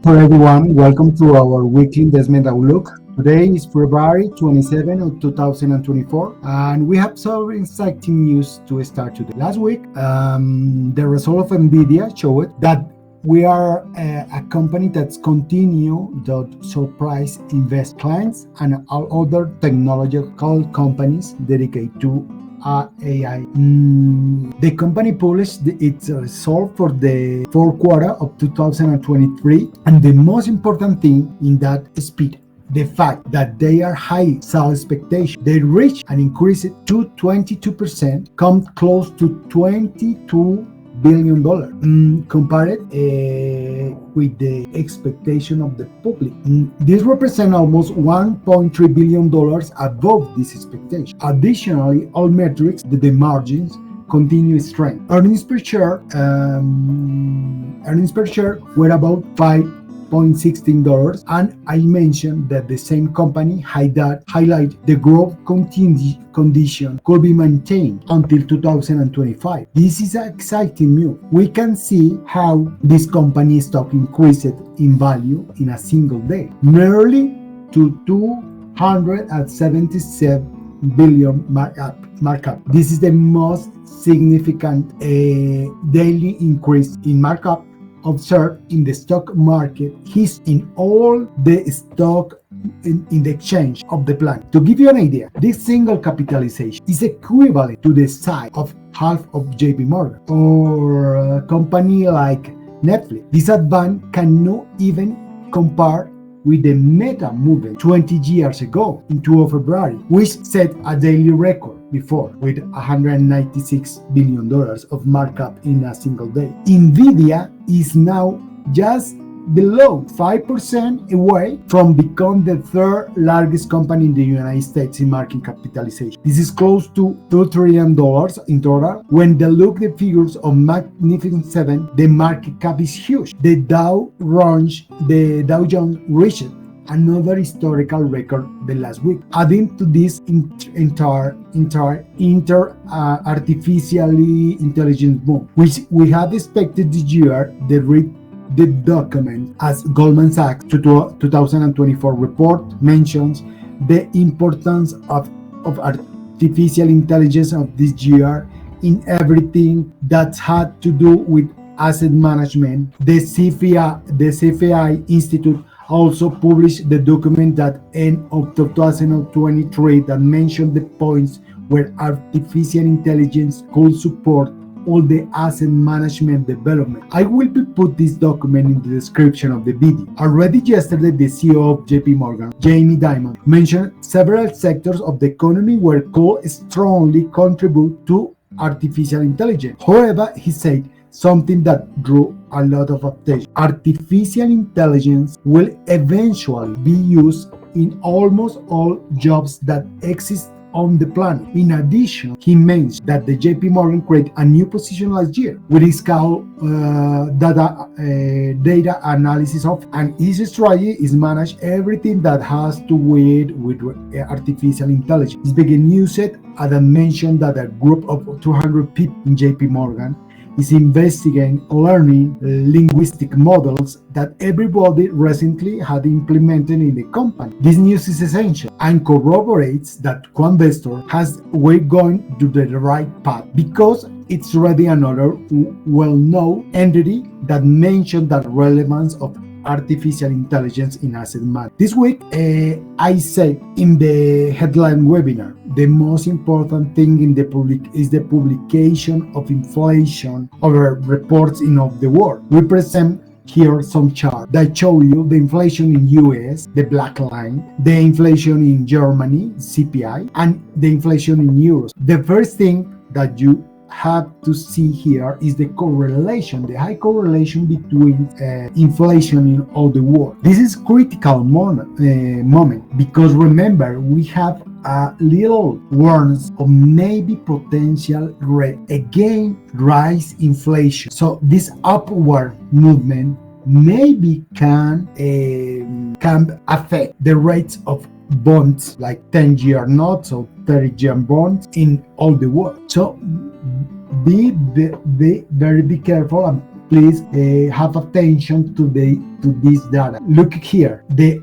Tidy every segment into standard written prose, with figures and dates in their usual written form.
for everyone. Welcome to our weekly investment outlook. Today is February 27 of 2024, and we have some exciting news to start today. Last week, the result of Nvidia showed that we are a company that's continue to surprise invest clients and all other technological companies dedicated to AI. The company published its result for the fourth quarter of 2023, and the most important thing in that speed, the fact that they are high sales expectation. They reach and increase it to 22%, come close to $22 billion compared with the expectation of the public. This represents almost $1.3 billion above this expectation. Additionally, all metrics, the margins, continue strength. Earnings per share were about $5.16, and I mentioned that the same company highlight the growth condition could be maintained until 2025. This is an exciting news. We can see how this company stock increased in value in a single day, nearly to 277 billion markup. This is the most significant daily increase in markup observed in the stock market in all the stock in the exchange of the planet. To give you an idea, this single capitalization is equivalent to the size of half of JPMorgan or a company like Netflix. This advance cannot even compare with the Meta movement 20 years ago in 2 of February, which set a daily record before with $196 billion of markup in a single day. Nvidia is now just below 5% away from becoming the third largest company in the United States in market capitalization. This is close to $2 trillion in total. When they look at the figures of Magnificent Seven, the market cap is huge. The Dow Jones reached another historical record the last week. Adding to this artificially intelligence boom, which we had expected this year, the document as Goldman Sachs 2024 report mentions the importance of artificial intelligence of this year in everything that had to do with asset management. The CFI Institute also published the document that end of 2023 that mentioned the points where artificial intelligence could support all the asset management development. I will put this document in the description of the video. Already yesterday, the CEO of JPMorgan, Jamie Dimon, mentioned several sectors of the economy where could strongly contribute to artificial intelligence. However, he said something that drew a lot of attention. Artificial intelligence will eventually be used in almost all jobs that exist on the planet. In addition, he mentioned that the JPMorgan created a new position last year, which is called data analysis of, and his strategy is manage everything that has to do with artificial intelligence. This began used as I mentioned that a group of 200 people in JPMorgan is investigating learning linguistic models that everybody recently had implemented in the company. This news is essential and corroborates that Quanvestor we're going to the right path because it's already another well-known entity that mentioned the relevance of artificial intelligence in asset management. This week, I said in the headline webinar, the most important thing in the is the publication of inflation over reports of the world. We present here some charts that show you the inflation in US, the black line, the inflation in Germany, CPI, and the inflation in euros. The first thing that you have to see here is the correlation, the high correlation between inflation in all the world. This is critical moment because remember we have a little warnings of maybe potential rise inflation. So this upward movement maybe can affect the rates of bonds like 10-year notes or 30-year bonds in all the world. So be very careful and please have attention to this data. Look here, the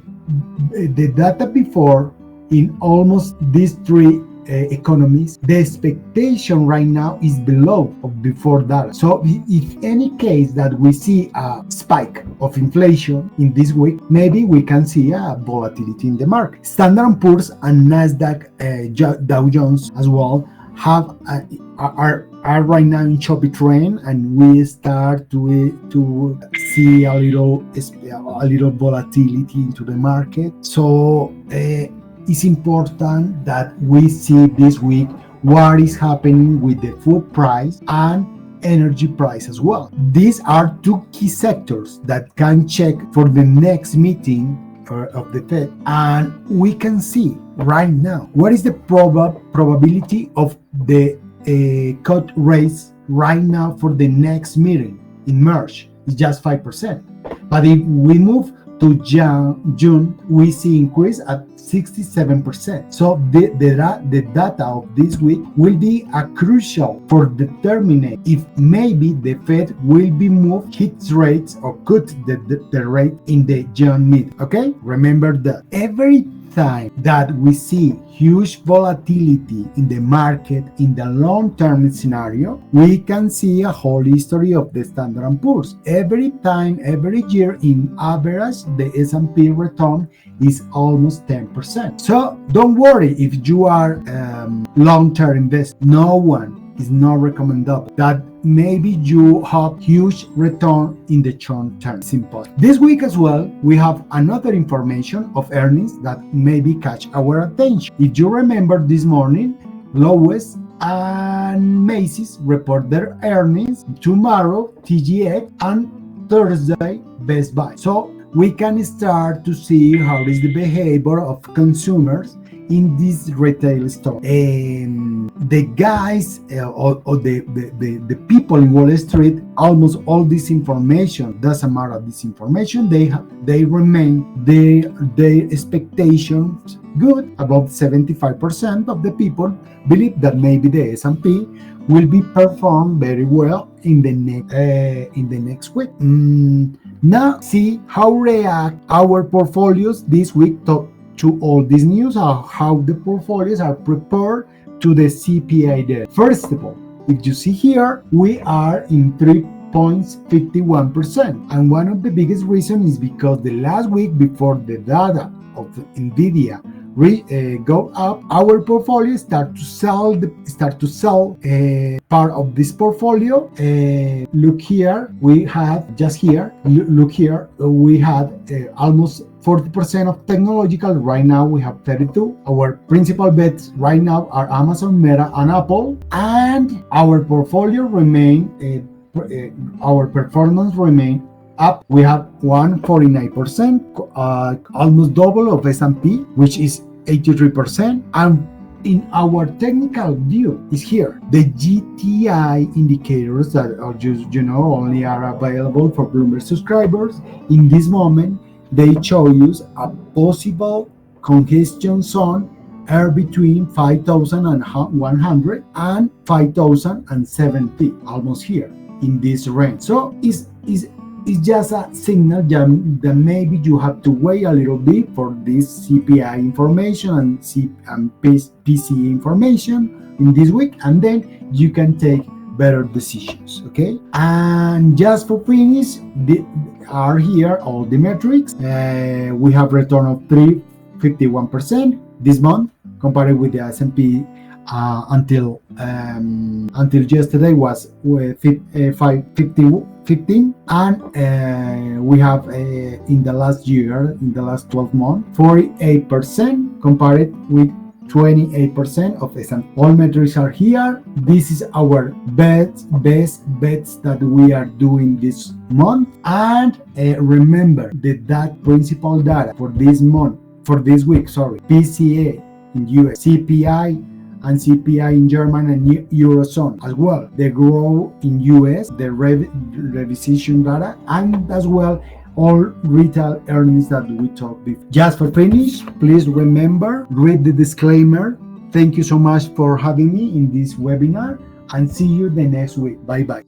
data before in almost these three economies, the expectation right now is below of before that. So if any case that we see a spike of inflation in this week, maybe we can see a volatility in the market. Standard & Poor's and Nasdaq, Dow Jones as well have are right now in choppy trend, and we start to see a little volatility into the market. So it's important that we see this week what is happening with the food price and energy price as well. These are two key sectors that can check for the next meeting of the Fed, and we can see right now what is the probability of the cut rates right now for the next meeting in March. It's just 5%, but if we move to June, we see increase at 67%. So the data of this week will be crucial for determining if maybe the Fed will be moved its rates or cut the rate in the June meeting. Okay, remember that every time that we see huge volatility in the market in the long-term scenario, we can see a whole history of the Standard & Poor's. Every time, every year, in average, the S&P return is almost 10%. So don't worry if you are long-term investor. No one is not recommendable that maybe you have huge return in the short term. Simple. This week as well, we have another information of earnings that maybe catch our attention. If you remember this morning, Lowe's and Macy's report their earnings. Tomorrow, TGX, and Thursday, Best Buy. So we can start to see how is the behavior of consumers in this retail store. The guys or the people in Wall Street, almost all this information doesn't matter. This information they remain their expectations good. About 75% of the people believe that maybe the S&P will be performed very well in the next week. Now see how react our portfolios this week to all this news, how the portfolios are prepared to the CPI data. First of all, if you see here, we are in 3.51%, and one of the biggest reasons is because the last week before the data of Nvidia go up, our portfolio start to sell part of this portfolio. Look here, we had just here. Look here, we had almost 40% of technological. Right now we have 32. Our principal bets right now are Amazon, Meta, and Apple, and our portfolio our performance remain up. We have 149%, almost double of S&P, which is 83%. And in our technical view is here. The GTI indicators that are just, only are available for Bloomberg subscribers. In this moment, they show you a possible congestion zone between 5,100 and 5,070, almost here in this range. So it's just a signal that maybe you have to wait a little bit for this CPI information and PCE information in this week, and then you can take better decisions. Okay, and just for finish, are here all the metrics. We have return of 351% this month compared with the S&P until yesterday was 15, and we have in the last year, in the last 12 months, 48% compared with 28% of S&P. All metrics are here. This is our best bets that we are doing this month. And remember that principal data for this month, for this week, PCA in US, CPI and CPI in German and Eurozone as well. The growth in US, the revision data, and as well all retail earnings that we talked before. Just for finish, please remember, read the disclaimer. Thank you so much for having me in this webinar, and see you the next week. Bye bye.